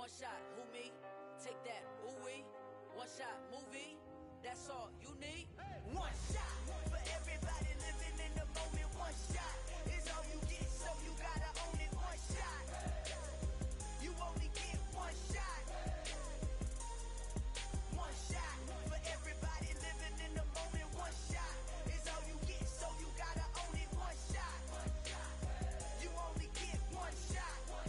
One shot, who me? Take that, ooh-wee. One shot, movie. That's all you need. One shot for everybody living in the moment. One shot is all you get, so you gotta own it. One shot. You only get one shot. One shot for everybody living in the moment. One shot is all you get, so you gotta own it. One shot. You only get one shot. One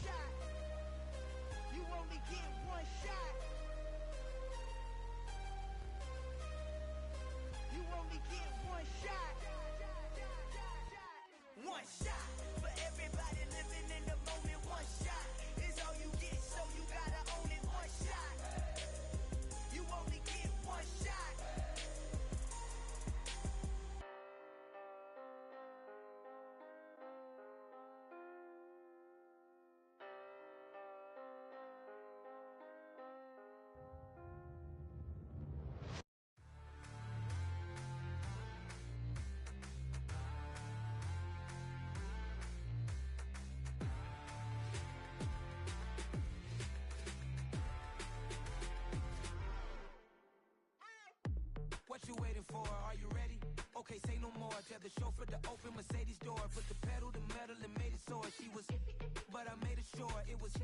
shot. You only get one shot. You only get one shot. One shot for everybody living in the moment. One shot is all you get, so you gotta own it. One shot. You only get one shot. What you waiting for? Are you ready? Okay, say no more. Tell the chauffeur to open Mercedes door. Put the pedal to metal and made it soar. She was, but I made it sure it was.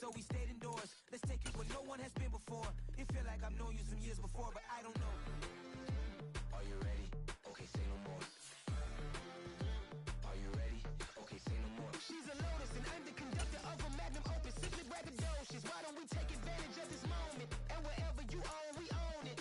So we stayed indoors. Let's take it where no one has been before. It feel like I've known you some years before, but I don't know. Are you ready? Okay, say no more. Are you ready? Okay, say no more. She's a Lotus and I'm the conductor of a Magnum Opus. Simply braggadocious. Why don't we take advantage of this moment? And wherever you own, we own it.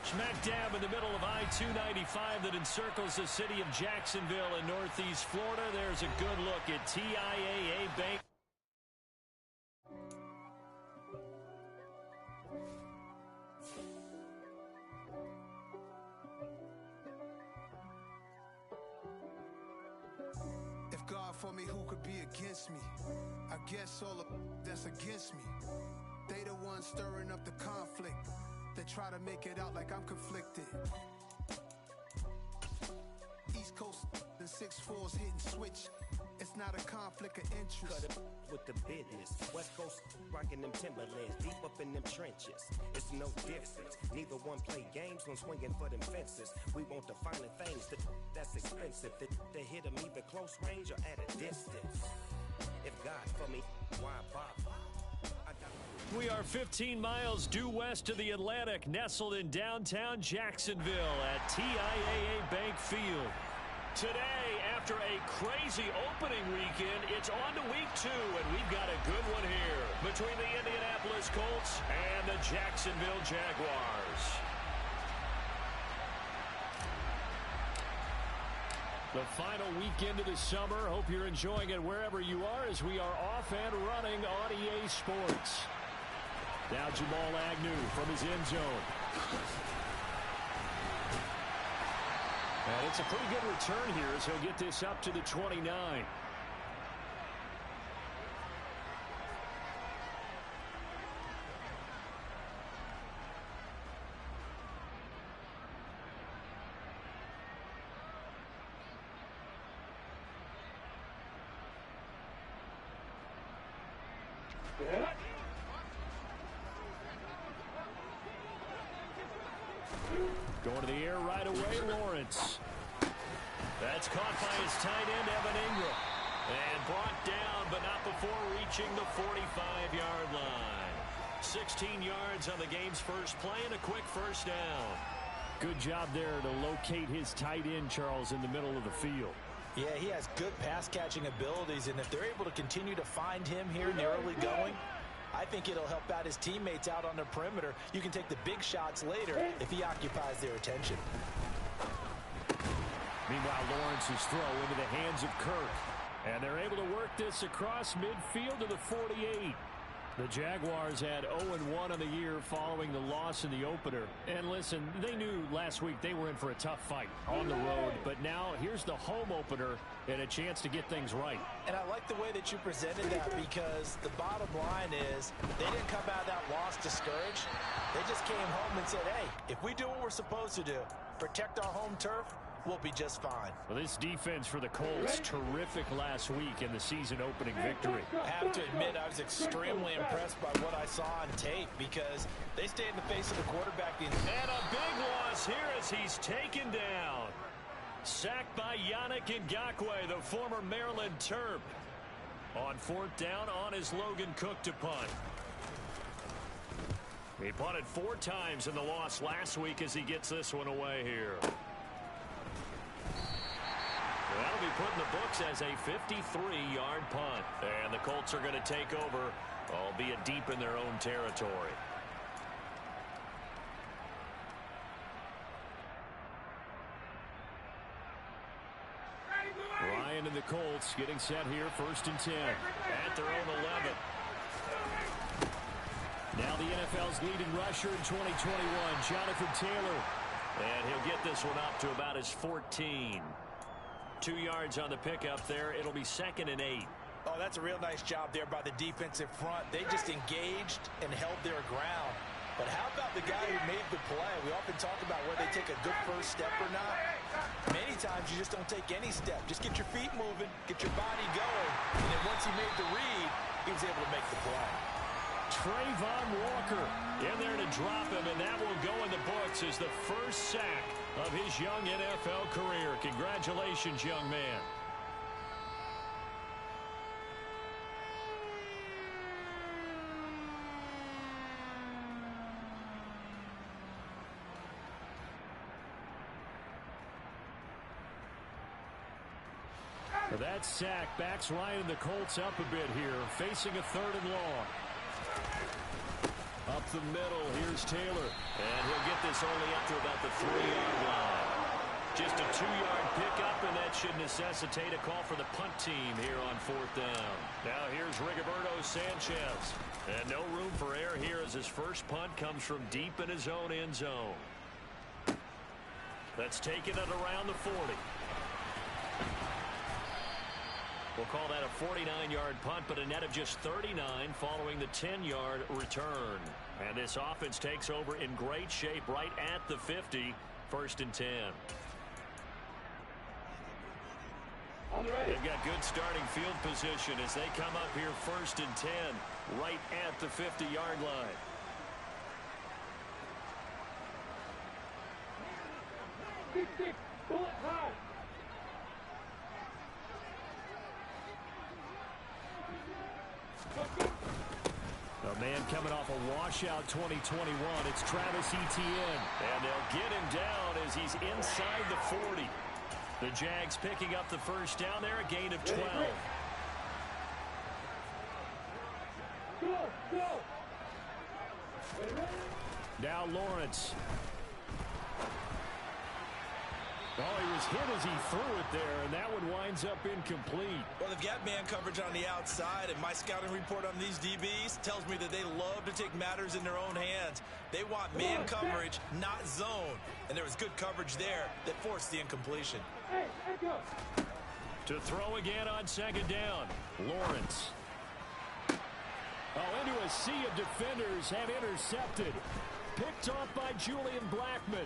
Smack dab in the middle of I-295 that encircles the city of Jacksonville in northeast Florida. There's a good look at TIAA Bank. If God for me, who could be against me? I guess all of that's against me. They the ones stirring up the conflict. They try to make it out like I'm conflicted. East Coast and 6'4's hitting switch. It's not a conflict of interest. Cut it with the business. West Coast rocking them Timberlands, deep up in them trenches. It's no difference. Neither one play games when swinging for them fences. We want the finer things that's expensive. They hit them either close range or at a distance. If God for me, why bother? We are 15 miles due west of the Atlantic, nestled in downtown Jacksonville at TIAA Bank Field. Today, after a crazy opening weekend, it's on to week 2, and we've got a good one here between the Indianapolis Colts and the Jacksonville Jaguars. The final weekend of the summer. Hope you're enjoying it wherever you are as we are off and running on EA Sports. Now Jamal Agnew from his end zone. And it's a pretty good return here as he'll get this up to the 29. Going to the air right away, Lawrence. That's caught by his tight end, Evan Ingram. And brought down, but not before reaching the 45-yard line. 16 yards on the game's first play and a quick first down. Good job there to locate his tight end, Charles, in the middle of the field. Yeah, he has good pass-catching abilities, and if they're able to continue to find him here in the early going, I think it'll help out his teammates out on the perimeter. You can take the big shots later if he occupies their attention. Meanwhile, Lawrence's throw into the hands of Kirk. And they're able to work this across midfield to the 48. The Jaguars had 0-1 on the year following the loss in the opener. And listen, they knew last week they were in for a tough fight on the road. But now here's the home opener and a chance to get things right. And I like the way that you presented that, because the bottom line is they didn't come out of that loss discouraged. They just came home and said, hey, if we do what we're supposed to do, protect our home turf, we'll be just fine. Well, this defense for the Colts, terrific last week in the season-opening victory. I have to admit, I was extremely impressed by what I saw on tape, because they stayed in the face of the quarterback. And a big loss here as he's taken down. Sacked by Yannick Ngakoue, the former Maryland Terp. On fourth down on his Logan Cook to punt. He punted 4 times in the loss last week as he gets this one away here. That'll be put in the books as a 53-yard punt. And the Colts are going to take over, albeit deep in their own territory. Ryan and the Colts getting set here, 1st and 10 at their own 11. Now the NFL's leading rusher in 2021, Jonathan Taylor. And he'll get this one up to about his 14. 2 yards on the pickup there. It'll be 2nd and 8. Oh, that's a real nice job there by the defensive front. They just engaged and held their ground. But how about the guy who made the play? We often talk about whether they take a good first step or not. Many times you just don't take any step. Just get your feet moving, get your body going. And then once he made the read, he was able to make the play. Trayvon Walker in there to drop him, and that will go in the books as the first sack of his young NFL career. Congratulations, young man. That sack backs Ryan and the Colts up a bit here, facing a 3rd and long. Up the middle, here's Taylor. And he'll get this only up to about the 3-yard line. Just a 2-yard pickup, and that should necessitate a call for the punt team here on 4th down. Now here's Rigoberto Sanchez. And no room for error here as his first punt comes from deep in his own end zone. That's taken at around the 40. We'll call that a 49-yard punt, but a net of just 39 following the 10-yard return. And this offense takes over in great shape right at the 50, 1st and 10. They've got good starting field position as they come up here 1st and 10, right at the 50-yard line. Bullet high. A man coming off a washout 2021. It's Travis Etienne. And they'll get him down as he's inside the 40. The Jags picking up the first down there, a gain of 12. Go. Now Lawrence. Oh, he was hit as he threw it there, and that one winds up incomplete. Well, they've got man coverage on the outside, and my scouting report on these DBs tells me that they love to take matters in their own hands. They want man coverage, not zone. And there was good coverage there that forced the incompletion. To throw again on 2nd down, Lawrence. Oh, into a sea of defenders and intercepted. Picked off by Julian Blackmon.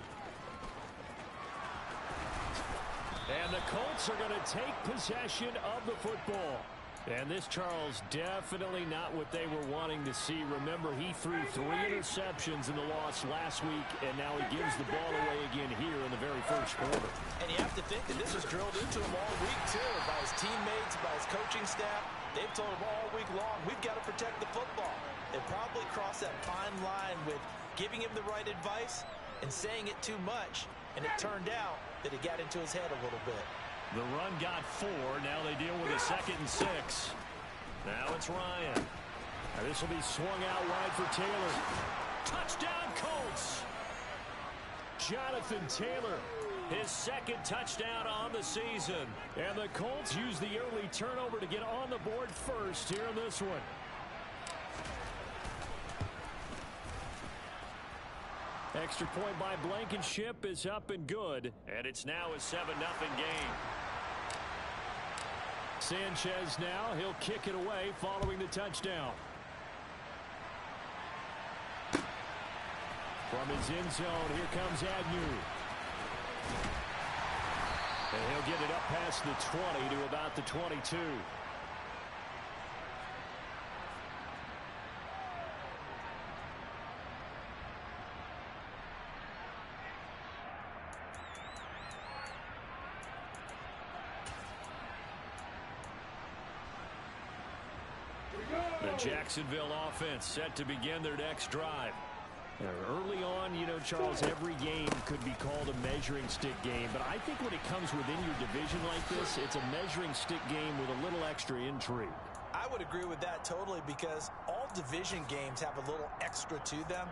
And the Colts are going to take possession of the football. And this, Charles, definitely not what they were wanting to see. Remember, he threw 3 interceptions in the loss last week, and now he gives the ball away again here in the very first quarter. And you have to think that this was drilled into him all week, too, by his teammates, by his coaching staff. They've told him all week long, we've got to protect the football. They probably crossed that fine line with giving him the right advice and saying it too much. And it turned out that it got into his head a little bit. The run got 4. Now they deal with a 2nd and 6. Now it's Ryan. Now this will be swung out wide for Taylor. Touchdown, Colts! Jonathan Taylor, his 2nd touchdown on the season. And the Colts use the early turnover to get on the board first here in this one. Extra point by Blankenship is up and good. And it's now a 7-0 game. Sanchez now, he'll kick it away following the touchdown. From his end zone, here comes Agnew. And he'll get it up past the 20 to about the 22. The Jacksonville offense set to begin their next drive. Early on, you know, Charles, every game could be called a measuring stick game. But I think when it comes within your division like this, it's a measuring stick game with a little extra intrigue. I would agree with that totally because all division games have a little extra to them.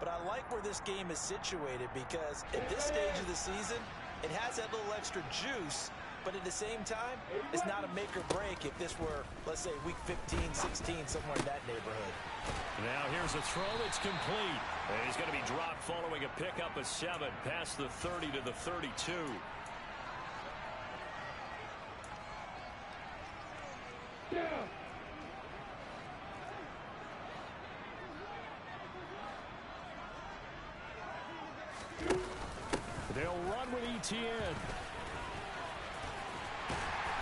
But I like where this game is situated because at this stage of the season, it has that little extra juice. But at the same time, it's not a make or break if this were, let's say, week 15, 16, somewhere in that neighborhood. Now here's a throw. It's complete. And he's going to be dropped following a pickup of 7 past the 30 to the 32. They'll run with ETN.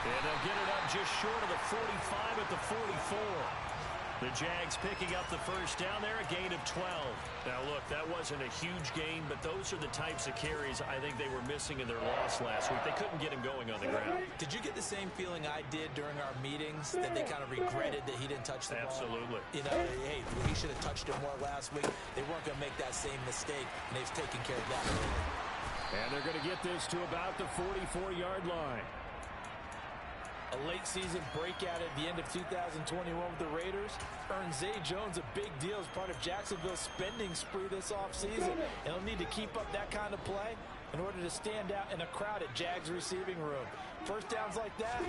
And they'll get it up just short of the 45 at the 44. The Jags picking up the first down there, a gain of 12. Now, look, that wasn't a huge gain, but those are the types of carries I think they were missing in their loss last week. They couldn't get him going on the ground. Did you get the same feeling I did during our meetings, that they kind of regretted that he didn't touch the ball? Absolutely. You know, hey, he should have touched it more last week. They weren't going to make that same mistake, and they've taken care of that early. And they're going to get this to about the 44-yard line. A late season breakout at the end of 2021 with the Raiders earned Zay Jones a big deal as part of Jacksonville's spending spree this offseason. And he'll need to keep up that kind of play in order to stand out in a crowded Jags receiving room. First downs like that,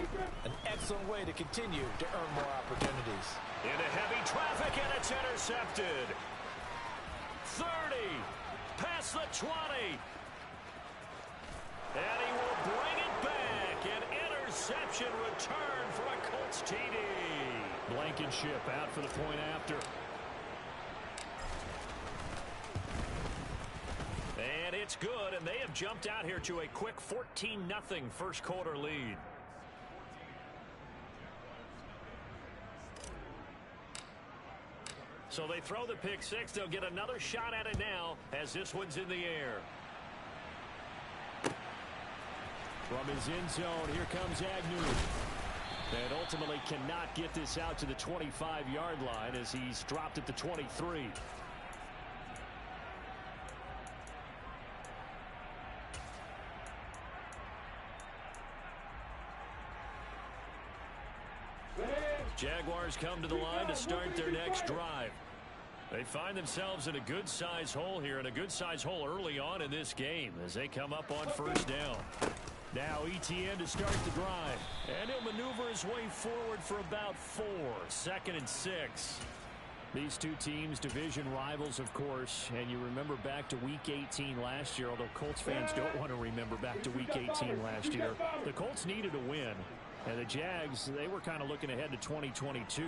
an excellent way to continue to earn more opportunities. Into heavy traffic, and it's intercepted. 30, past the 20. And he will bring it back. An interception return for a Colts TD. Blankenship out for the point after. And it's good, and they have jumped out here to a quick 14-0 first quarter lead. So they throw the pick six. They'll get another shot at it now as this one's in the air. From his end zone, here comes Agnew. And ultimately cannot get this out to the 25-yard line as he's dropped at the 23. Jaguars come to the line to start their next drive. They find themselves in a good-sized hole here, and a good-sized hole early on in this game as they come up on first down. Now ETN to start the drive, and he'll maneuver his way forward for about 4. 2nd and 6. These two teams, division rivals, of course, and you remember back to Week 18 last year, although Colts fans don't want to remember back to Week 18 last year. The Colts needed a win, and the Jags, they were kind of looking ahead to 2022,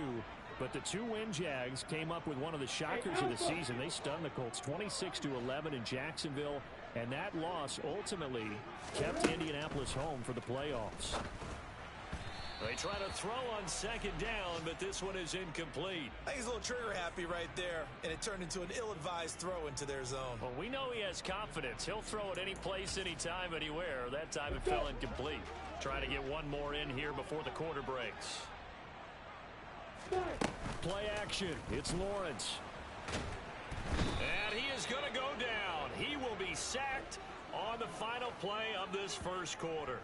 but the two-win Jags came up with one of the shockers of the season. They stunned the Colts 26-11 in Jacksonville, and that loss ultimately kept Indianapolis home for the playoffs. They try to throw on second down, but this one is incomplete. I think he's a little trigger happy right there, and it turned into an ill-advised throw into their zone. Well, we know he has confidence. He'll throw it any place, anytime, anywhere. That time it fell incomplete. Trying to get one more in here before the quarter breaks. Play action. It's Lawrence. And he is going to go down. He will be sacked on the final play of this first quarter.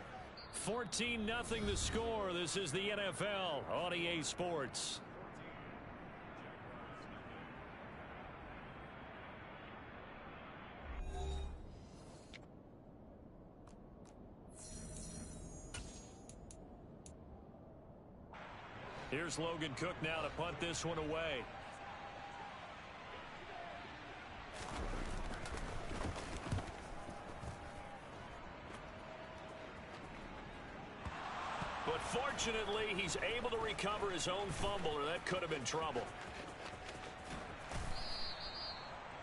14-0 the score. This is the NFL on EA Sports. Here's Logan Cook now to punt this one away. But fortunately, he's able to recover his own fumble, or that could have been trouble.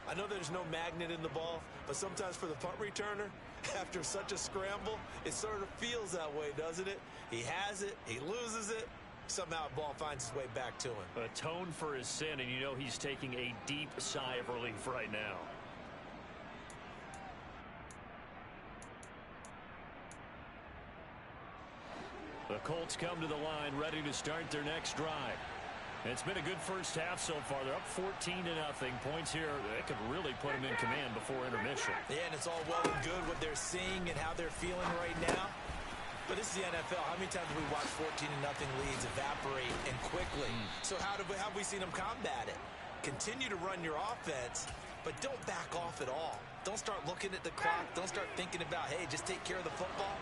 I know there's no magnet in the ball, but sometimes for the punt returner, after such a scramble, it sort of feels that way, doesn't it? He has it, he loses it, somehow the ball finds its way back to him. Atone for his sin, and you know he's taking a deep sigh of relief right now. The Colts come to the line, ready to start their next drive. It's been a good first half so far. They're up 14-0. Points here, that could really put them in command before intermission. Yeah, and it's all well and good what they're seeing and how they're feeling right now. But this is the NFL. How many times have we watched 14-0 leads evaporate and quickly? So how have we seen them combat it? Continue to run your offense, but don't back off at all. Don't start looking at the clock. Don't start thinking about, hey, just take care of the football.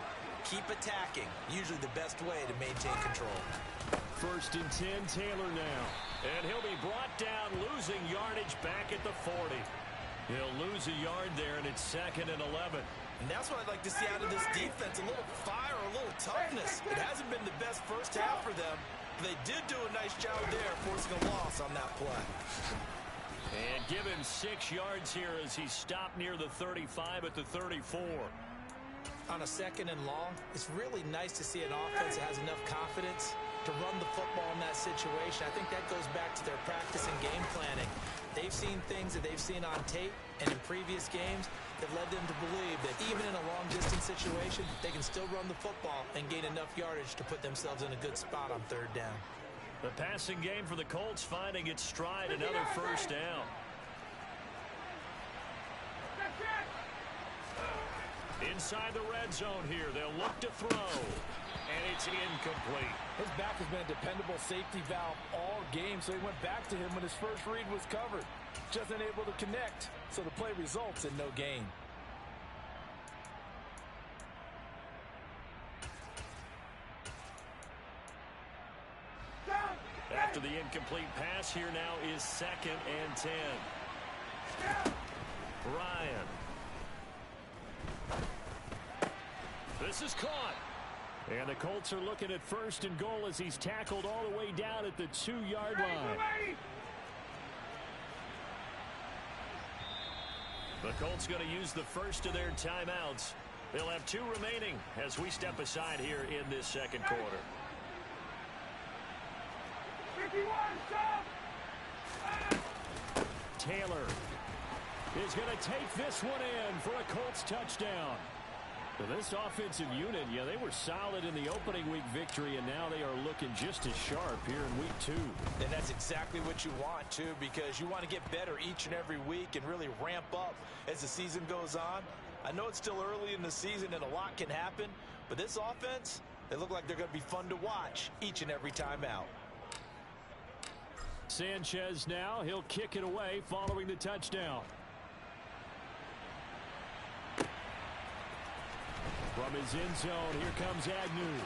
Keep attacking. Usually the best way to maintain control. 1st and 10, Taylor now. And he'll be brought down, losing yardage back at the 40. He'll lose a yard there, and it's 2nd and 11. And that's what I'd like to see out of this defense. A little fire, a little toughness. It hasn't been the best first half for them. They did do a nice job there, forcing a loss on that play. And give him 6 yards here as he stopped near the 35 at the 34. On a 2nd and long, it's really nice to see an offense that has enough confidence to run the football in that situation. I think that goes back to their practice and game planning. They've seen things that they've seen on tape and in previous games that led them to believe that even in a long-distance situation, they can still run the football and gain enough yardage to put themselves in a good spot on 3rd down. The passing game for the Colts finding its stride, another 1st down. Inside the red zone here, they'll look to throw, and it's incomplete. His back has been a dependable safety valve all game, so he went back to him when his first read was covered. Just unable to connect, so the play results in no gain. After the incomplete pass, here now is 2nd and 10. Ryan. This is caught. And the Colts are looking at 1st and goal as he's tackled all the way down at the 2-yard line. The Colts going to use the first of their timeouts. They'll have 2 remaining as we step aside here in this 2nd quarter. Taylor is going to take this one in for a Colts touchdown. So this offensive unit, yeah, they were solid in the opening week victory, and now they are looking just as sharp here in week 2. And that's exactly what you want, too, because you want to get better each and every week and really ramp up as the season goes on. I know it's still early in the season and a lot can happen, but this offense, they look like they're going to be fun to watch each and every time out. Sanchez now, he'll kick it away following the touchdown. From his end zone, here comes Agnew.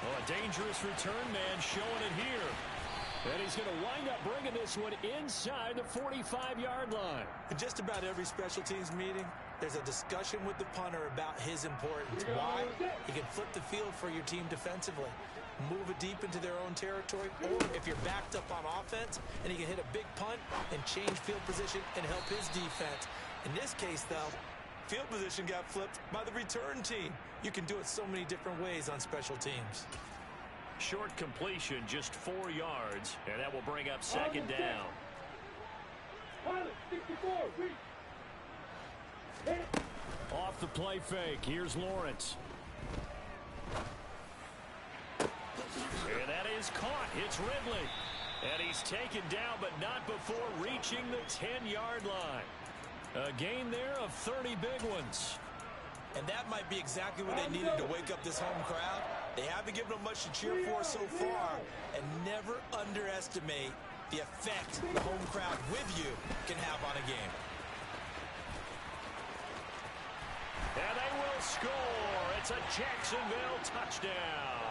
Oh, a dangerous return man showing it here. And he's going to wind up bringing this one inside the 45-yard line. In just about every special teams meeting, there's a discussion with the punter about his importance. Why? He can flip the field for your team defensively, move it deep into their own territory, or if you're backed up on offense, and he can hit a big punt and change field position and help his defense. In this case, though, field position got flipped by the return team. You can do it so many different ways on special teams. Short completion, just 4 yards, and that will bring up 2nd down. Off the play fake, here's Lawrence. And that is caught. It's Ridley. And he's taken down, but not before reaching the 10-yard line. A gain there of 30 big ones. And that might be exactly what they needed to wake up this home crowd. They haven't given them much to cheer for so far, and never underestimate the effect the home crowd with you can have on a game. And they will score. It's a Jacksonville touchdown.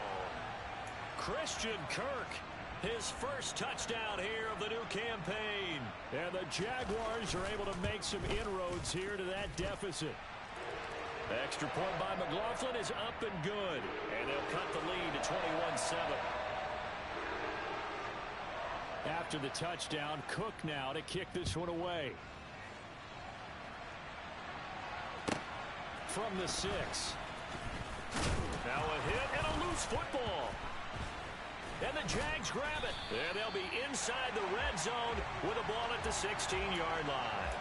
Christian Kirk, his first touchdown here of the new campaign. And the Jaguars are able to make some inroads here to that deficit. Extra point by McLaughlin is up and good. And they'll cut the lead to 21-7. After the touchdown, Cook now to kick this one away. From the 6. Now a hit and a loose football. And the Jags grab it. And they'll be inside the red zone with a ball at the 16-yard line.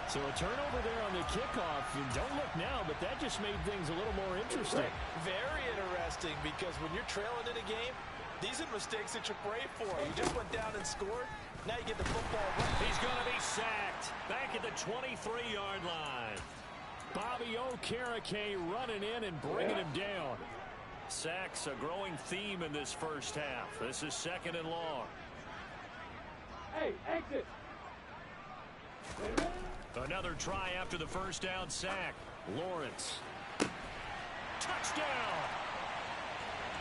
So a turnover there on the kickoff. And don't look now, but that just made things a little more interesting. Very interesting, because when you're trailing in a game, these are mistakes that you pray for. You just went down and scored. Now you get the football right. He's going to be sacked back at the 23-yard line. Bobby Okereke running in and bringing him down. Sacks a growing theme in this first half. This is 2nd and long. Hey, exit. Another try after the first down sack. Lawrence. Touchdown!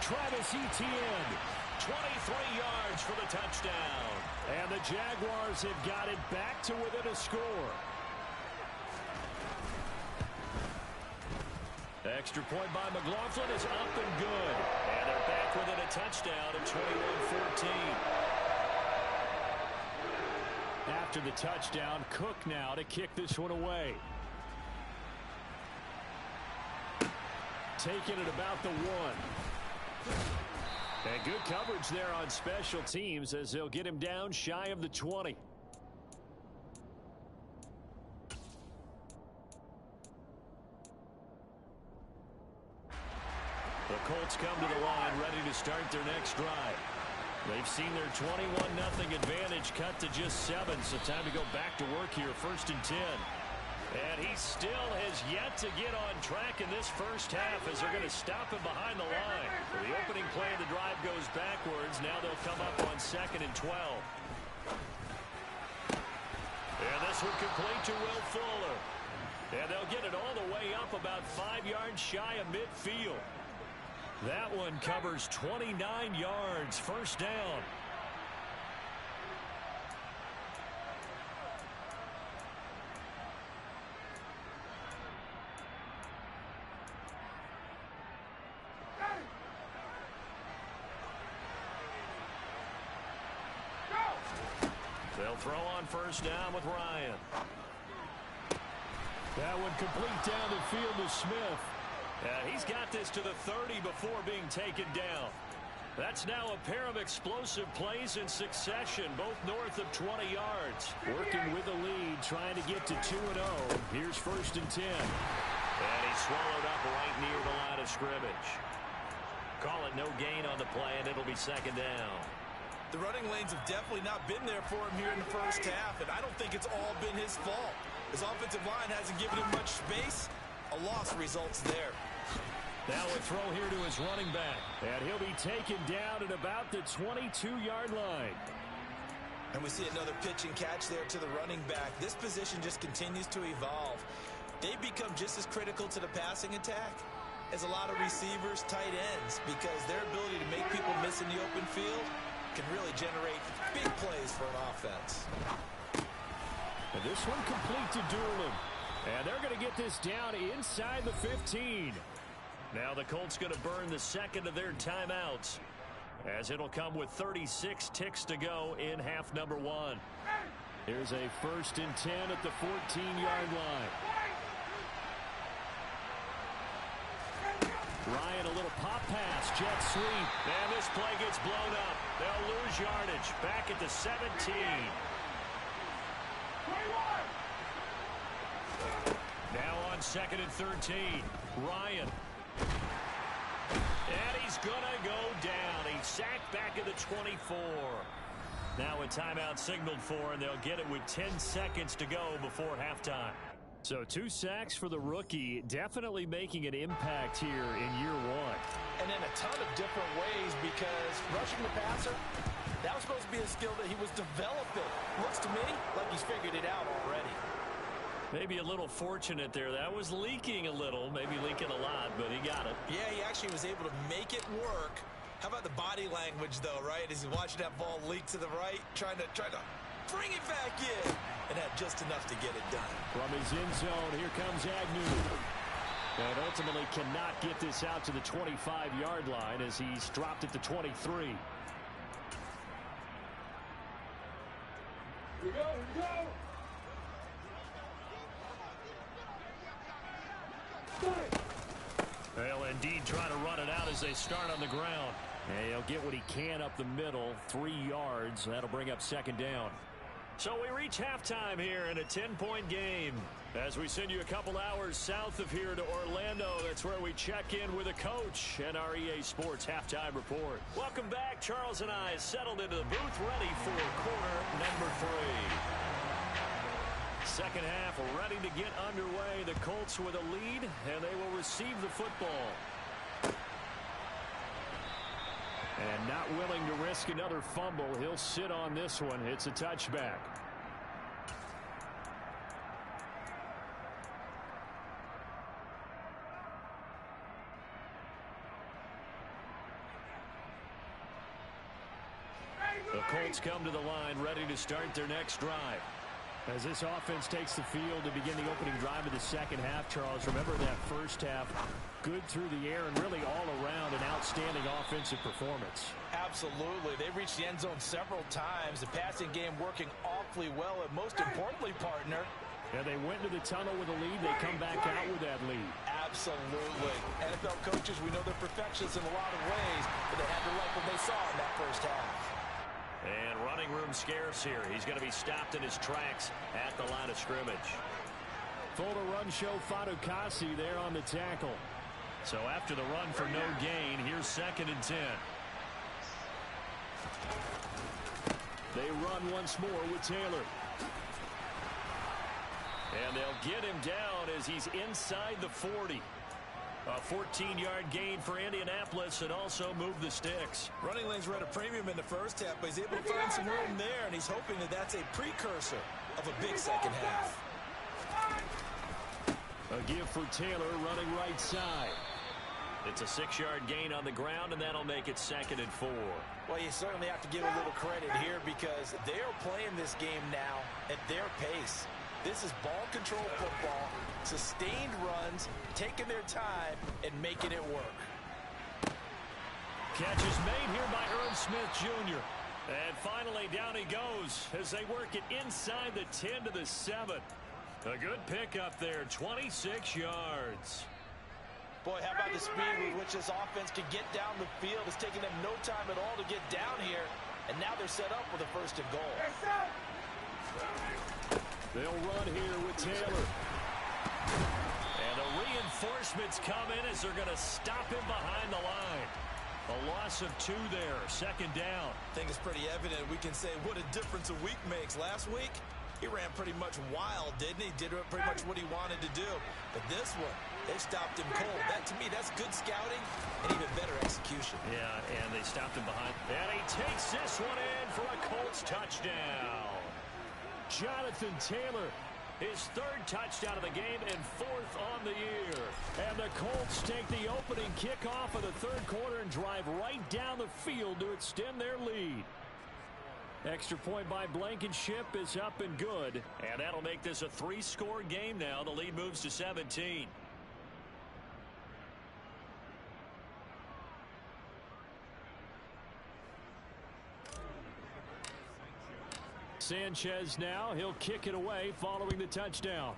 Travis Etienne. 23 yards for the touchdown. And the Jaguars have got it back to within a score. Extra point by McLaughlin is up and good. And they're back within a touchdown at 21-14. After the touchdown, Cook now to kick this one away. Taking it about the 1. And good coverage there on special teams as they'll get him down shy of the 20. The Colts come to the line ready to start their next drive. They've seen their 21-0 advantage cut to just 7, so time to go back to work here, 1st and 10. And he still has yet to get on track in this first half as they're going to stop him behind the line. The opening play of the drive goes backwards. Now they'll come up on 2nd and 12. And this one complete to Will Fuller. And they'll get it all the way up about 5 yards shy of midfield. That one covers 29 yards, 1st down. They'll throw on 1st down with Ryan. That one complete down the field to Smith. He's got this to the 30 before being taken down. That's now a pair of explosive plays in succession, both north of 20 yards. Working with the lead, trying to get to 2-0. Here's 1st and 10. And he's swallowed up right near the line of scrimmage. Call it no gain on the play, and it'll be 2nd down. The running lanes have definitely not been there for him here in the first half, and I don't think it's all been his fault. His offensive line hasn't given him much space. A loss results there. Now a throw here to his running back. And he'll be taken down at about the 22-yard line. And we see another pitch and catch there to the running back. This position just continues to evolve. They become just as critical to the passing attack as a lot of receivers, tight ends, because their ability to make people miss in the open field can really generate big plays for an offense. And this one complete to Doolin. And they're going to get this down inside the 15. Now the Colts going to burn the 2nd of their timeouts, as it'll come with 36 ticks to go in half number 1. Here's a 1st and 10 at the 14-yard line. Ryan, a little pop pass, jet sweep. And this play gets blown up. They'll lose yardage back at the 17. Now on 2nd and 13. Ryan. And he's going to go down. He's sacked back at the 24. Now a timeout signaled for, and they'll get it with 10 seconds to go before halftime. So 2 sacks for the rookie, definitely making an impact here in year 1. And in a ton of different ways, because rushing the passer, that was supposed to be a skill that he was developing. Looks to me like he's figured it out already. Maybe a little fortunate there. That was leaking a little, maybe leaking a lot, but he got it. Yeah, he actually was able to make it work. How about the body language, though, right? As he's watching that ball leak to the right, trying to bring it back in, and had just enough to get it done. From his end zone, here comes Agnew. And ultimately cannot get this out to the 25-yard line as he's dropped at the 23. Here we go, here we go. They'll indeed try to run it out as they start on the ground. And he'll get what he can up the middle, 3 yards. That'll bring up second down. So we reach halftime here in a 10-point game. As we send you a couple hours south of here to Orlando, that's where we check in with a coach and our EA Sports Halftime Report. Welcome back. Charles and I settled into the booth ready for quarter number 3. Second half ready to get underway. The Colts with a lead, and they will receive the football. And not willing to risk another fumble. He'll sit on this one. It's a touchback. The Colts come to the line ready to start their next drive. As this offense takes the field to begin the opening drive of the second half, Charles, remember that first half, good through the air and really all around an outstanding offensive performance. Absolutely. They reached the end zone several times. The passing game working awfully well, and most importantly, partner. Yeah, they went to the tunnel with a lead. They come back out with that lead. Absolutely. NFL coaches, we know they're perfectionists in a lot of ways, but they had to like what they saw in that first half. And running room scarce here. He's going to be stopped in his tracks at the line of scrimmage. Full to run show Fadukasi there on the tackle. So after the run for no gain, here's 2nd and 10. They run once more with Taylor. And they'll get him down as he's inside the 40. A 14-yard gain for Indianapolis and also move the sticks. Running lanes were at a premium in the first half, but he's able to find some room there, and he's hoping that that's a precursor of a big second half. A give for Taylor running right side. It's a 6-yard gain on the ground, and that'll make it 2nd and 4. Well, you certainly have to give a little credit here because they are playing this game now at their pace. This is ball control football, sustained runs, taking their time, and making it work. Catch is made here by Irv Smith Jr. And finally, down he goes as they work it inside the 10 to the 7. A good pickup there, 26 yards. Boy, how about the speed with which this offense can get down the field? It's taking them no time at all to get down here, and now they're set up with a 1st and goal. They'll run here with Taylor. And the reinforcements come in as they're going to stop him behind the line. A loss of 2 there, 2nd down. I think it's pretty evident. We can say what a difference a week makes. Last week, he ran pretty much wild, didn't he? Did pretty much what he wanted to do. But this one, they stopped him cold. That, to me, that's good scouting and even better execution. Yeah, and they stopped him behind. And he takes this one in for a Colts touchdown. Jonathan Taylor, his 3rd touchdown of the game and 4th on the year. And the Colts take the opening kickoff of the 3rd quarter and drive right down the field to extend their lead. Extra point by Blankenship is up and good. And that'll make this a 3-score game now. The lead moves to 17. Sanchez now. He'll kick it away following the touchdown.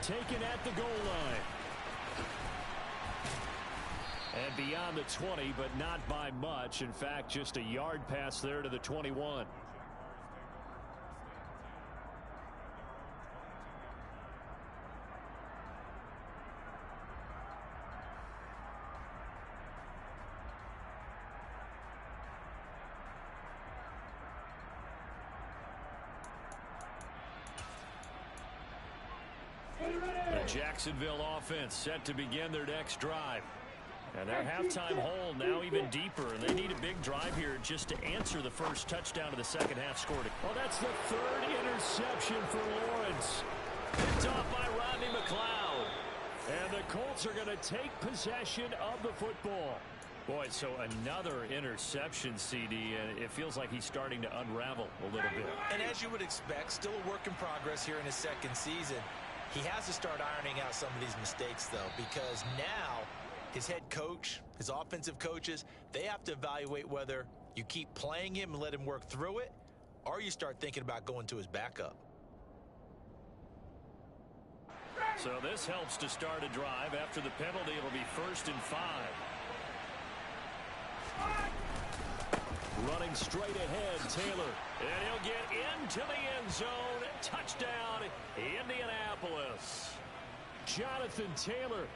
Taken at the goal line. And beyond the 20, but not by much. In fact, just a yard pass there to the 21. The Jacksonville offense set to begin their next drive. And their halftime hole now even deeper, and they need a big drive here just to answer the first touchdown of the second half scored. Well, that's the third interception for Lawrence. Picked off by Rodney McLeod. And the Colts are going to take possession of the football. Boy, so another interception, CD, and it feels like he's starting to unravel a little bit. And as you would expect, still a work in progress here in his second season. He has to start ironing out some of these mistakes, though, because now his head coach, his offensive coaches, they have to evaluate whether you keep playing him and let him work through it, or you start thinking about going to his backup. So this helps to start a drive. After the penalty, it'll be 1st and 5. Running straight ahead, Taylor. And he'll get into the end zone. Touchdown, Indianapolis. Jonathan Taylor,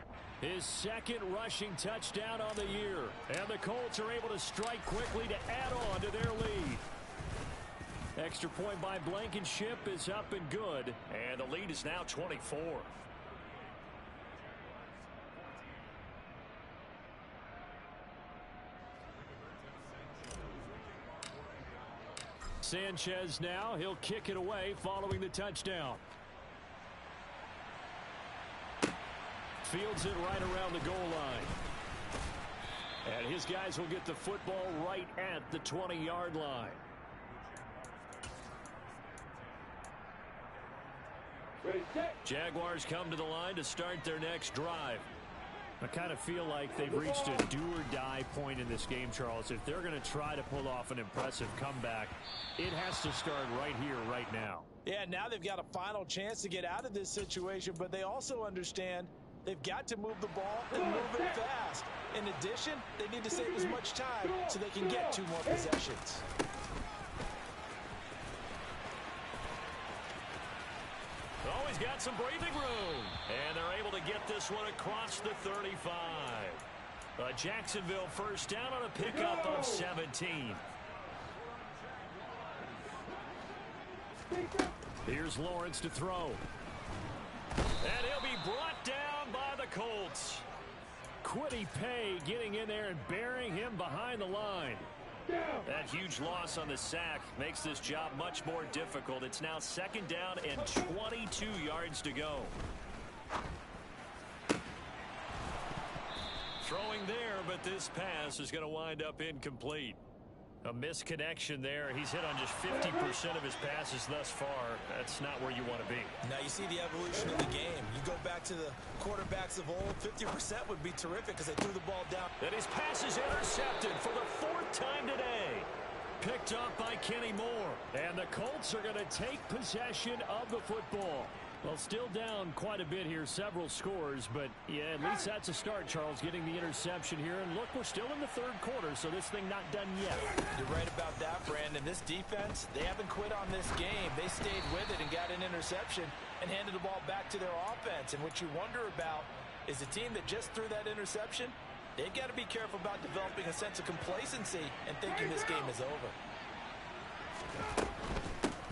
his second rushing touchdown on the year. And the Colts are able to strike quickly to add on to their lead. Extra point by Blankenship is up and good. And the lead is now 24. Sanchez now. He'll kick it away following the touchdown. Fields it right around the goal line. And his guys will get the football right at the 20-yard line. Jaguars come to the line to start their next drive. I kind of feel like they've reached a do-or-die point in this game, Charles. If they're going to try to pull off an impressive comeback, it has to start right here, right now. Yeah, now they've got a final chance to get out of this situation, but they also understand they've got to move the ball and move it fast. In addition, they need to save as much time so they can get 2 more possessions. Oh, he's got some breathing room. And they're able to get this one across the 35. A Jacksonville first down on a pickup of 17. Here's Lawrence to throw. And he'll be brought down by the Colts. Kwity Paye getting in there and burying him behind the line. That huge loss on the sack makes this job much more difficult. It's now 2nd down and 22 yards to go. Throwing there, but this pass is going to wind up incomplete. A misconnection there. He's hit on just 50% of his passes thus far. That's not where you want to be. Now you see the evolution of the game. You go back to the quarterbacks of old, 50% would be terrific because they threw the ball down. And his pass is intercepted for the 4th time today. Picked up by Kenny Moore. And the Colts are going to take possession of the football. Well, still down quite a bit here, several scores, but yeah, at least that's a start, Charles, getting the interception here. And look, we're still in the 3rd quarter, so this thing not done yet. You're right about that, Brandon. This defense, they haven't quit on this game. They stayed with it and got an interception and handed the ball back to their offense. And what you wonder about is the team that just threw that interception, they've got to be careful about developing a sense of complacency and thinking this game is over.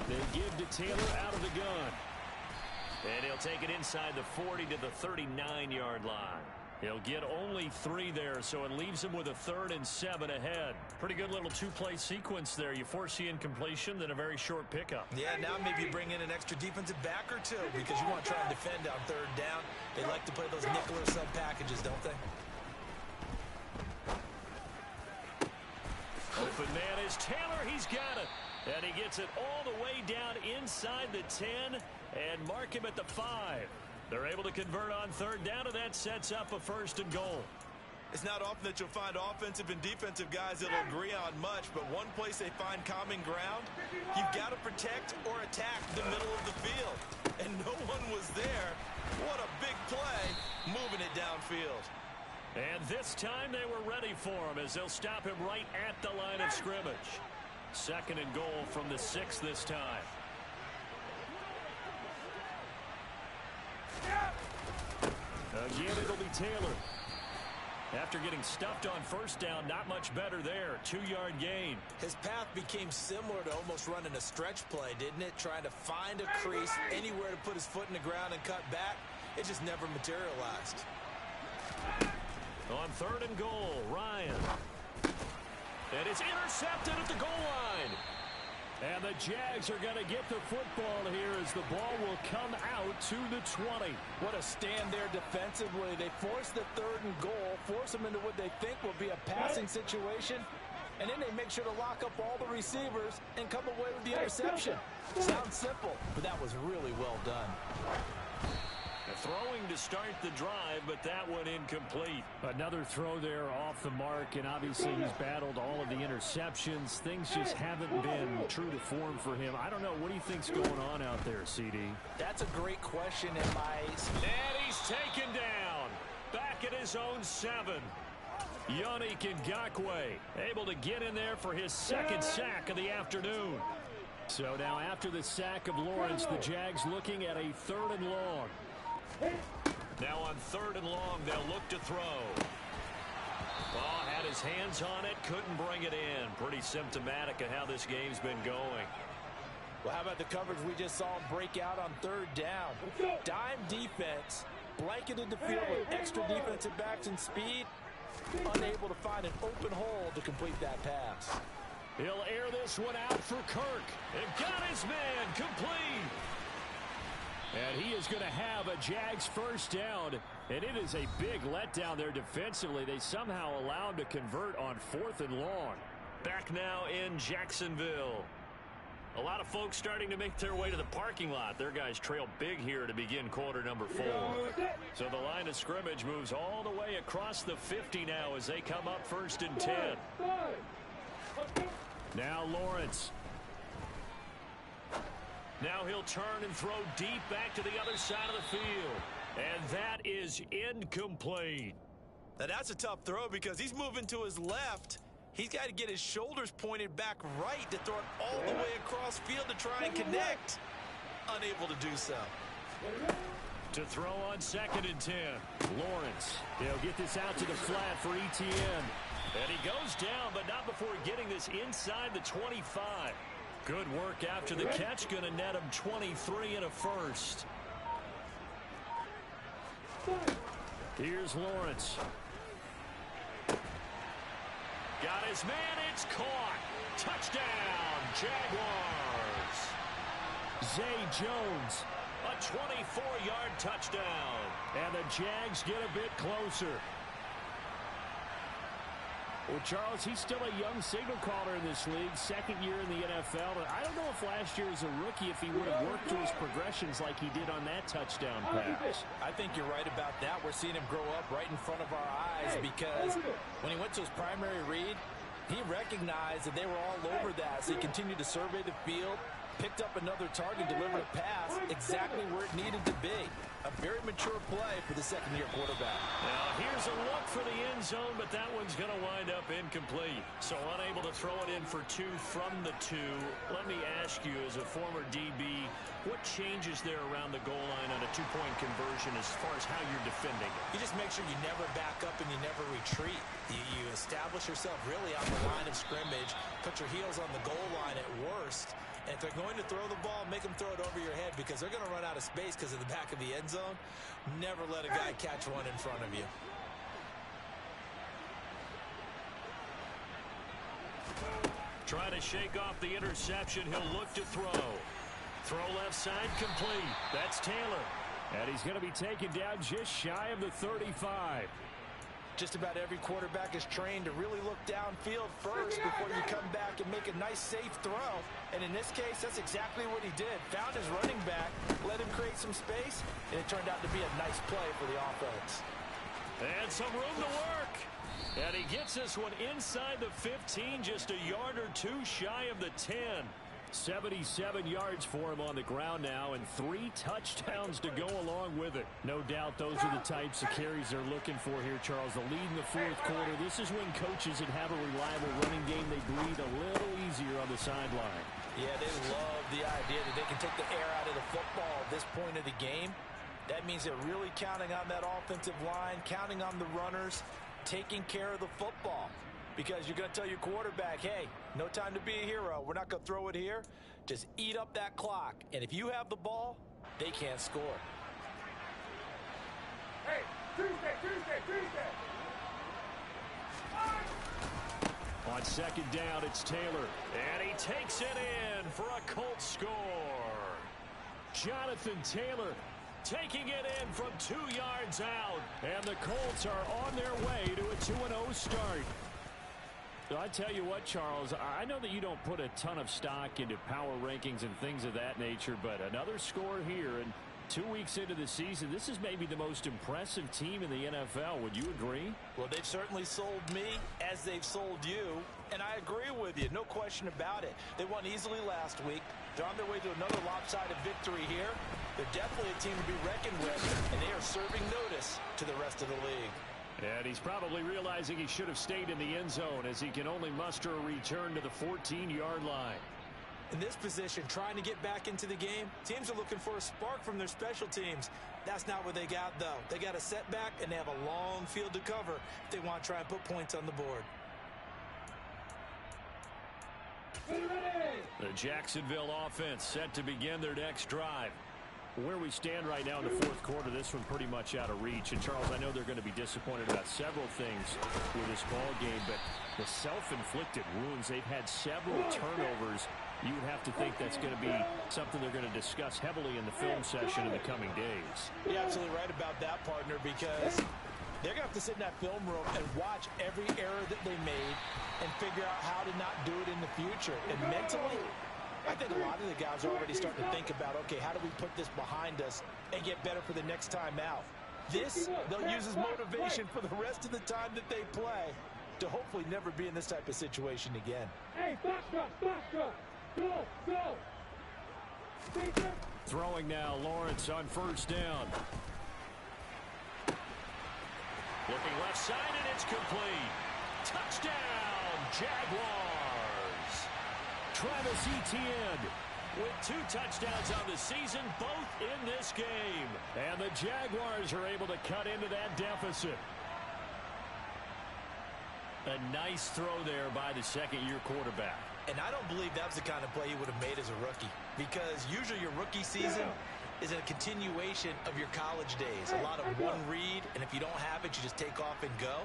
They give to Taylor out of the gun. And he'll take it inside the 40 to the 39-yard line. He'll get only 3 there, so it leaves him with a 3rd and 7 ahead. Pretty good little 2-play sequence there. You force the incompletion, then a very short pickup. Yeah, now maybe you bring in an extra defensive back or 2 because you want to try and defend on 3rd down. They like to play those nickel or sub packages, don't they? Open man is Taylor. He's got it. And he gets it all the way down inside the 10 and mark him at the 5. They're able to convert on 3rd down, and that sets up a 1st and goal. It's not often that you'll find offensive and defensive guys that'll agree on much, but one place they find common ground, you've got to protect or attack the middle of the field. And no one was there. What a big play, moving it downfield. And this time they were ready for him as they'll stop him right at the line of scrimmage. 2nd and goal from the 6 this time. Again, it'll be Taylor. After getting stuffed on first down, not much better there. 2-yard gain. His path became similar to almost running a stretch play, didn't it? Trying to find a crease, anywhere to put his foot in the ground and cut back. It just never materialized. On 3rd and goal, Ryan. And it's intercepted at the goal line. And the Jags are going to get the football here as the ball will come out to the 20. What a stand there defensively. They force the 3rd and goal, force them into what they think will be a passing situation, and then they make sure to lock up all the receivers and come away with the interception. Sounds simple, but that was really well done. Throwing to start the drive, but that one incomplete. Another throw there off the mark, and obviously he's battled all of the interceptions. Things just haven't been true to form for him. I don't know. What do you think's going on out there, CD? That's a great question in my... And he's taken down. Back at his own 7. Yannick Ngakoue able to get in there for his 2nd sack of the afternoon. So now after the sack of Lawrence, the Jags looking at a 3rd and long. Now on 3rd and long, they'll look to throw. Ball had his hands on it, couldn't bring it in. Pretty symptomatic of how this game's been going. Well, how about the coverage we just saw break out on 3rd down? Dime defense, blanketed the field with extra defensive backs and speed, unable to find an open hole to complete that pass. He'll air this one out for Kirk. And got his man complete. And he is going to have a Jags 1st down. And it is a big letdown there defensively. They somehow allowed him to convert on 4th and long. Back now in Jacksonville. A lot of folks starting to make their way to the parking lot. Their guys trail big here to begin quarter number 4. So the line of scrimmage moves all the way across the 50 now as they come up 1st and 10. Now Lawrence. Now he'll turn and throw deep back to the other side of the field. And that is incomplete. Now that's a tough throw because he's moving to his left. He's got to get his shoulders pointed back right to throw it all the way across field to try and connect. Unable to do so. To throw on 2nd and 10. Lawrence. He'll get this out to the flat for Etienne. And he goes down, but not before getting this inside the 25. Good work after the catch. Going to net him 23 and a 1st. Here's Lawrence. Got his man. It's caught. Touchdown, Jaguars. Zay Jones. A 24-yard touchdown. And the Jags get a bit closer. Well, Charles, he's still a young signal caller in this league, 2nd year in the NFL. But I don't know if last year as a rookie, if he would have worked to his progressions like he did on that touchdown pass. I think you're right about that. We're seeing him grow up right in front of our eyes because when he went to his primary read, he recognized that they were all over that. So he continued to survey the field, picked up another target, delivered a pass exactly where it needed to be. A very mature play for the 2nd-year quarterback. Now, here's a look for the end zone, but that one's going to wind up incomplete. So unable to throw it in for 2 from the 2. Let me ask you, as a former DB, what changes there around the goal line on a 2-point conversion as far as how you're defending it? You just make sure you never back up and you never retreat. You establish yourself really on the line of scrimmage, put your heels on the goal line at worst. And if they're going to throw the ball, make them throw it over your head because they're going to run out of space because of the back of the end zone. Never let a guy catch one in front of you. Trying to shake off the interception. He'll look to throw. Throw left side complete. That's Taylor. And he's going to be taken down just shy of the 35. Just about every quarterback is trained to really look downfield first before you come back and make a nice, safe throw. And in this case, that's exactly what he did. Found his running back, let him create some space, and it turned out to be a nice play for the offense. And some room to work. And he gets this one inside the 15, just a yard or 2 shy of the 10. 77 yards for him on the ground now, and 3 touchdowns to go along with it. No doubt those are the types of carries they're looking for here, Charles. The lead in the 4th quarter. This is when coaches that have a reliable running game, they breathe a little easier on the sideline. Yeah, they love the idea that they can take the air out of the football at this point of the game. That means they're really counting on that offensive line, counting on the runners, taking care of the football. Because you're going to tell your quarterback, hey, no time to be a hero. We're not going to throw it here. Just eat up that clock. And if you have the ball, they can't score. Hey, Tuesday. On second down, it's Taylor. And he takes it in for a Colts score. Jonathan Taylor taking it in from 2 yards out. And the Colts are on their way to a 2-0 start. I tell you what, Charles, I know that you don't put a ton of stock into power rankings and things of that nature, but another score here, and 2 weeks into the season, this is maybe the most impressive team in the NFL. Would you agree? Well, they've certainly sold me as they've sold you, and I agree with you. No question about it. They won easily last week. They're on their way to another lopsided victory here. They're definitely a team to be reckoned with, and they are serving notice to the rest of the league. And he's probably realizing he should have stayed in the end zone as he can only muster a return to the 14-yard line. In this position, trying to get back into the game, teams are looking for a spark from their special teams. That's not what they got, though. They got a setback, and they have a long field to cover if they want to try and put points on the board. The Jacksonville offense set to begin their next drive. Where we stand right now in the fourth quarter, this one pretty much out of reach. And, Charles, I know they're going to be disappointed about several things with this ball game, but the self-inflicted wounds, they've had several turnovers. You would have to think that's going to be something they're going to discuss heavily in the film session in the coming days. You're absolutely right about that, partner, because they're going to have to sit in that film room and watch every error that they made and figure out how to not do it in the future. And mentally, I think a lot of the guys are already starting to think about, okay, how do we put this behind us and get better for the next time out? This, they'll use as motivation for the rest of the time that they play to hopefully never be in this type of situation again. Hey, faster. Go. Throwing now, Lawrence on first down. Looking left side, and it's complete. Touchdown, Jaguars. Travis Etienne with 2 touchdowns on the season, both in this game. And the Jaguars are able to cut into that deficit. A nice throw there by the second-year quarterback. And I don't believe that was the kind of play he would have made as a rookie, because usually your rookie season is a continuation of your college days. A lot of one read, and if you don't have it, you just take off and go.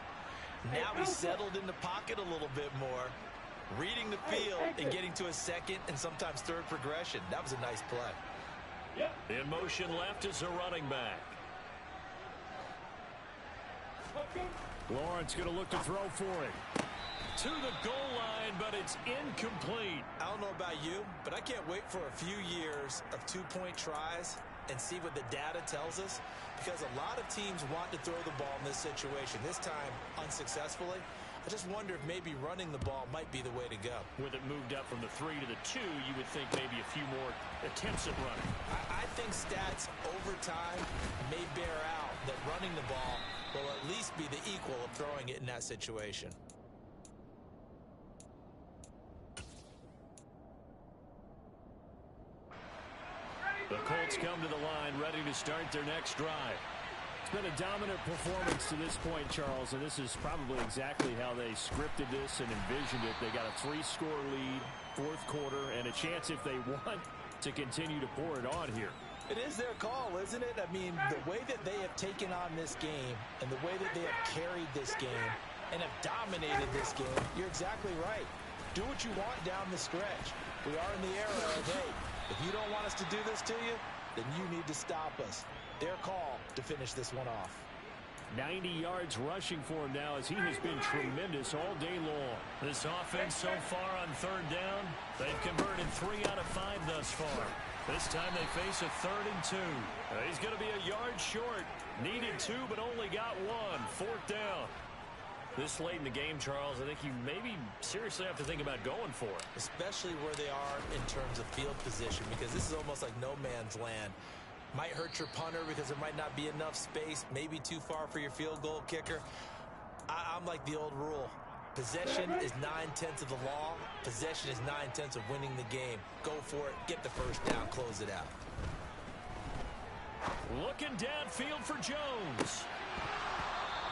Now he's settled in the pocket a little bit more, reading the field and getting to a second and sometimes third progression. That was a nice play. In motion left is a running back. Lawrence going to look to throw for it. To the goal line, but it's incomplete. I don't know about you, but I can't wait for a few years of 2-point tries and see what the data tells us, because a lot of teams want to throw the ball in this situation, this time unsuccessfully. I just wonder if maybe running the ball might be the way to go. With it moved up from the 3 to the 2, you would think maybe a few more attempts at running. I think stats over time may bear out that running the ball will at least be the equal of throwing it in that situation. The Colts come to the line, ready to start their next drive. It's been a dominant performance to this point, Charles, and this is probably exactly how they scripted this and envisioned it. They got a 3-score lead, fourth quarter, and a chance, if they want, to continue to pour it on here. It is their call, isn't it? I mean, the way that they have taken on this game and the way that they have carried this game and have dominated this game, you're exactly right. Do what you want down the stretch. We are in the era of, hey, if you don't want us to do this to you, then you need to stop us. Their call to finish this one off. 90 yards rushing for him now as he has been tremendous all day long. This offense so far on third down, they've converted 3 out of 5 thus far. This time they face a 3rd and 2. He's going to be a yard short. Needed 2, but only got 1. 4th down. This late in the game, Charles, I think you maybe seriously have to think about going for it. Especially where they are in terms of field position, because this is almost like no man's land. Might hurt your punter because there might not be enough space, maybe too far for your field goal kicker. I'm like the old rule. Possession is 9/10 of the law. Possession is 9/10 of winning the game. Go for it, get the first down, close it out. Looking downfield for Jones.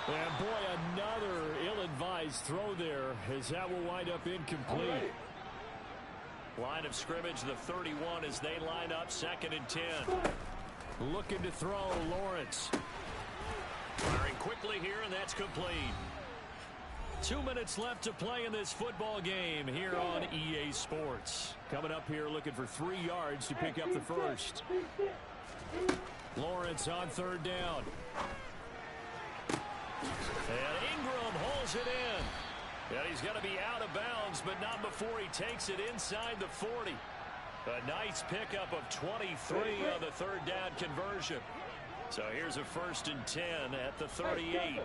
And boy, another ill-advised throw there, as that will wind up incomplete. Line of scrimmage, the 31, as they line up 2nd and 10. Looking to throw, Lawrence. Firing quickly here, and that's complete. 2 minutes left to play in this football game here on EA Sports. Coming up here looking for 3 yards to pick up the first. Lawrence on 3rd down. And Ingram holds it in. And he's going to be out of bounds, but not before he takes it inside the 40. A nice pickup of 23 on the 3rd down conversion. So here's a 1st and 10 at the 38.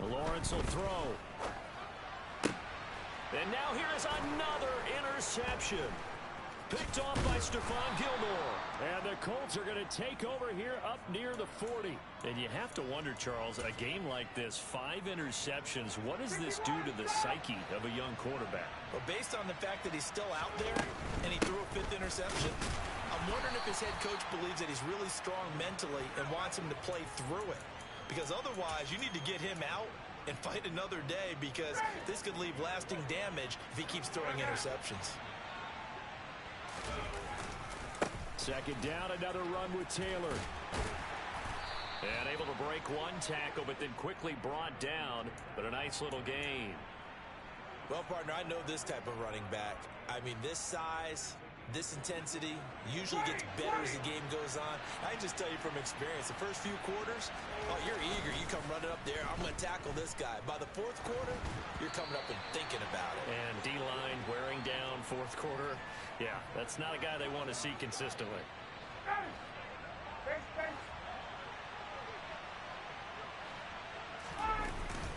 Lawrence will throw. And now here is another interception. Picked off by Stephon Gilmore. And the Colts are going to take over here up near the 40. And you have to wonder, Charles, a game like this, 5 interceptions, what does this do to the psyche of a young quarterback? Well, based on the fact that he's still out there and he threw a 5th interception, I'm wondering if his head coach believes that he's really strong mentally and wants him to play through it. Because otherwise, you need to get him out and fight another day, because this could leave lasting damage if he keeps throwing interceptions. 2nd down, another run with Taylor. And able to break 1 tackle, but then quickly brought down. But a nice little gain. Well, partner, I know this type of running back. I mean, this size, this intensity usually gets better as the game goes on. I can just tell you from experience, the first few quarters, oh, you're eager. You come running up there, I'm going to tackle this guy. By the 4th quarter, you're coming up and thinking about it. And D-line wearing down 4th quarter. Yeah, that's not a guy they want to see consistently.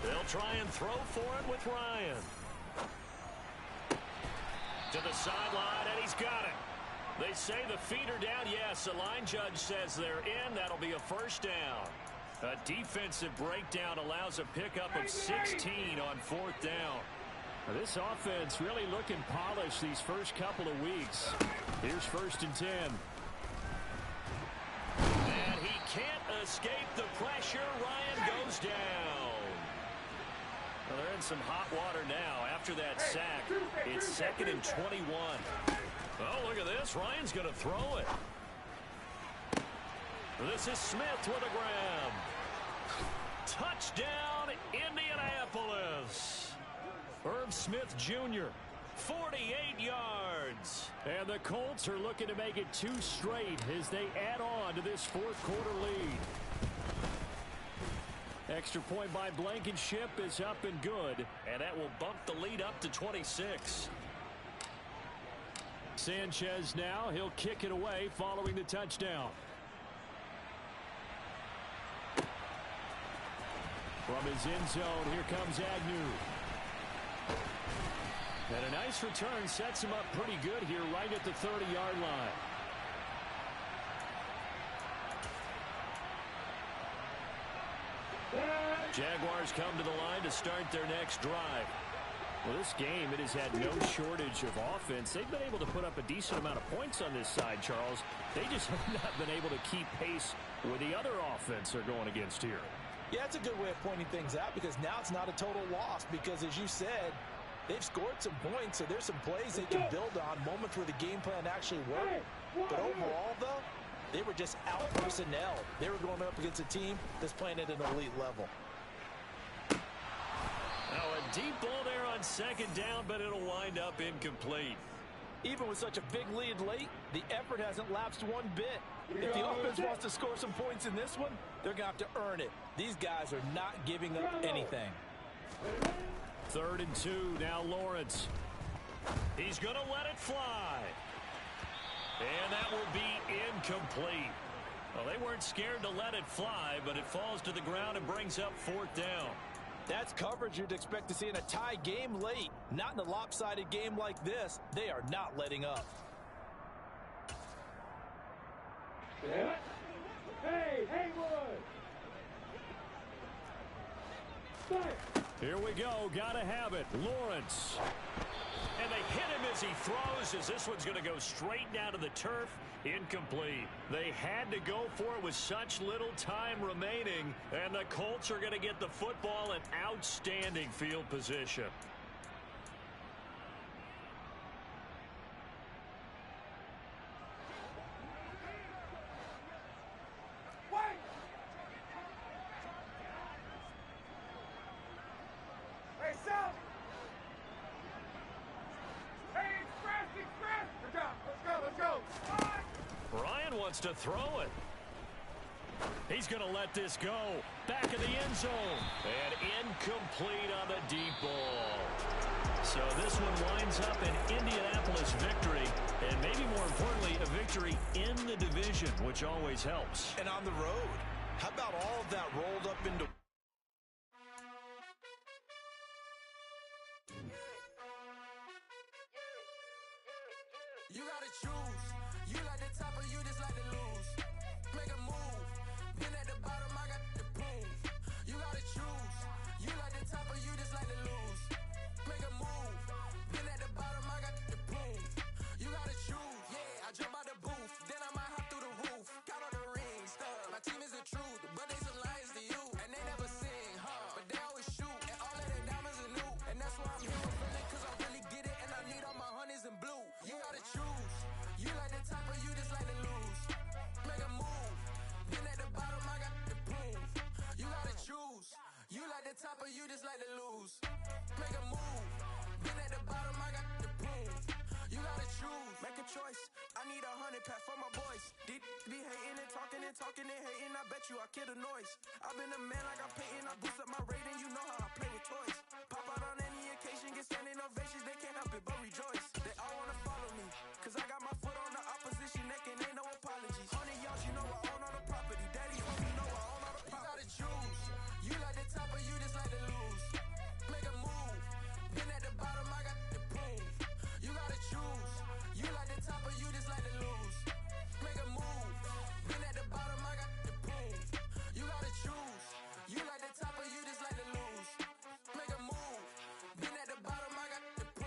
They'll try and throw for it with Ryan. To the sideline, and he's got it. They say the feet are down. Yes, the line judge says they're in. That'll be a 1st down. A defensive breakdown allows a pickup of 16 on 4th down. Now, this offense really looking polished these first couple of weeks. Here's 1st and 10. And he can't escape the pressure. Ryan goes down. Well, they're in some hot water now after that sack. It's 2nd and 21. Oh, look at this. Ryan's going to throw it. This is Smith with a grab. Touchdown, Indianapolis. Herb Smith Jr., 48 yards. And the Colts are looking to make it 2 straight as they add on to this 4th quarter lead. Extra point by Blankenship is up and good, and that will bump the lead up to 26. Sanchez now, he'll kick it away following the touchdown. From his end zone, here comes Agnew. And a nice return sets him up pretty good here right at the 30-yard line. Jaguars come to the line to start their next drive. Well, this game, it has had no shortage of offense. They've been able to put up a decent amount of points on this side, Charles. They just have not been able to keep pace with the other offense they're going against here. Yeah, that's a good way of pointing things out, because now it's not a total loss, because as you said, they've scored some points, so there's some plays they can build on, moments where the game plan actually worked. But overall, though, they were just out personnel. They were going up against a team that's playing at an elite level. Now a deep ball there on 2nd down, but it'll wind up incomplete. Even with such a big lead late, the effort hasn't lapsed one bit. If the offense wants to score some points in this one, they're going to have to earn it. These guys are not giving up anything. 3rd and 2, now Lawrence. He's going to let it fly. And that will be incomplete. Well, they weren't scared to let it fly, but it falls to the ground and brings up 4th down. That's coverage you'd expect to see in a tie game late. Not in a lopsided game like this. They are not letting up. Hey, Haywood! Here we go. Gotta have it. Lawrence. And they hit him as he throws, as this one's going to go straight down to the turf. Incomplete. They had to go for it with such little time remaining, and the Colts are going to get the football in outstanding field position. To throw it. He's going to let this go. Back in the end zone. And incomplete on the deep ball. So this one winds up an Indianapolis victory. And maybe more importantly, a victory in the division, which always helps. And on the road. How about all of that rolled up into... You gotta choose. You like the top or you just like to lose. Make a move. Been at the bottom, I got the proof. You gotta choose. You like the top or you just like to lose. Make a move. Been at the bottom, I got the proof. You gotta choose. Yeah, I jump out the booth. Then I might hop through the roof. Got all the rings, stuff. My team is the truth, but they some liars to you. And they never sing, but they always shoot. And all of their diamonds are new. And that's why I'm here with feeling, cause I really get it. And I need all my honeys in blue. You gotta choose. You like the top or you just like to lose. Make a move. Been at the bottom, I got the proof. You gotta choose. You like the top or you just like to lose. Make a move. Been at the bottom, I got the proof. You gotta choose. Make a choice. I need 100 pack for my boys. Be hating and talking and hating. I bet you I kill the noise. I've been a man like I'm Peyton. I boost up my rating. You know how I play with toys. Pop out on any occasion, get standing